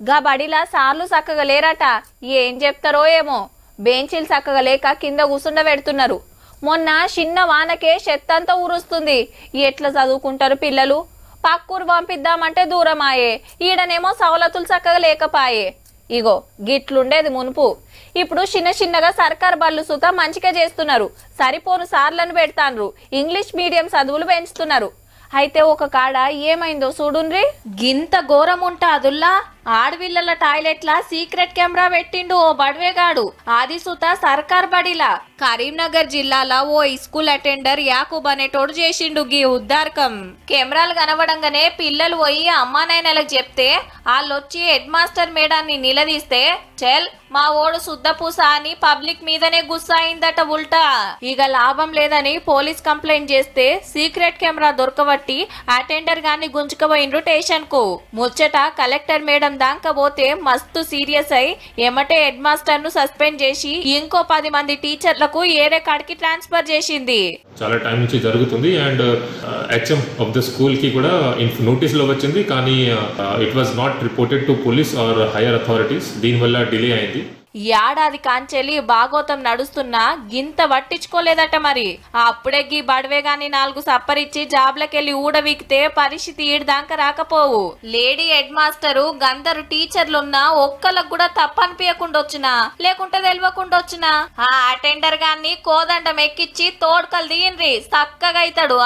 గా బడిలా సార్లు చక్కగా లేరట. ఏం చెప్తారో ఏమో, బెంచీలు చక్కగా లేక కింద కూసుండ పెడుతున్నారు. మొన్న చిన్న వానకే చెత్తంతా ఊరుస్తుంది. ఎట్లా చదువుకుంటారు పిల్లలు? పక్కూరు పంపిద్దామంటే దూరమాయే, ఈడనేమో సవలతులు చక్కగా లేకపాయే. ఇగో గిట్లుండేది మునుపు. ఇప్పుడు చిన్న చిన్నగా సర్కార్ బళ్ళు సుతా మంచిగా చేస్తున్నారు. సరిపోను సార్లను పెడతాండ్రు. ఇంగ్లీష్ మీడియం చదువులు పెంచుతున్నారు. అయితే ఒక కాడ ఏమైందో చూడుండ్రి. గింత ఘోరం ఉంటాదుల్లా ఆడవిల్లల టాయిలెట్లా సీక్రెట్ కెమెరా పెట్టిండు ఓ బడివేగాడు. ఆది సుత సర్కార్ బడిలా కరీంనగర్ జిల్లాలో ఓ స్కూల్ అటెండర్ యాకూబ్ అనేటోడు చేసిండు గీ ఉద్దారకం. కెమెరాలు కనబడంగానే పిల్లలు పోయి అమ్మానాయనలకు చెప్తే వాళ్ళొచ్చి హెడ్ మాస్టర్ మేడాన్ని నిలదీస్తే చెల్ మా ఓడు శుద్ధపూస అని పబ్లిక్ మీదనే గుస్సాయిందట ఉల్టా. ఇక లాభం లేదని పోలీస్ కంప్లైంట్ చేస్తే సీక్రెట్ కెమెరా దొరకబట్టి అటెండర్ గాని గుంజుకుపోయిండ్రు స్టేషన్ కు. ముచ్చట కలెక్టర్ మేడం దాకా పోతే మస్తు సీరియస్ అయి ఎమటే హెడ్ మాస్టర్ ను సస్పెండ్ చేసి ఇంకో 10 మంది టీచర్లకు ఏరే కాడికి ట్రాన్స్ఫర్ చేసింది. చాలా టైం నుంచి జరుగుతుంది and HM of the school కి కూడా నోటీస్ లో వచ్చింది. కానీ it was not reported to police or higher authorities. దీనివల్ల డిలే అయింది. ఏడాది కాంచెలి భాగోతం నడుస్తున్నా గింత పట్టించుకోలేదట. మరి అప్పుడే గీ బడివే గాని 4 సప్పరిచ్చి జాబ్లకెళ్ళి ఊడవికితే పరిస్థితి ఈడదాకా రాకపోవు. లేడీ హెడ్ మాస్టరు గందరు టీచర్లున్నా ఒక్కలకు కూడా తప్పనిపించకుండా వచ్చినా లేకుంటే తెలియకుండా వచ్చినా ఆ అటెండర్ గాన్ని కోదండం ఎక్కిచ్చి తోడ్కలు తీయండ్రి చక్కగా అవుతాడు.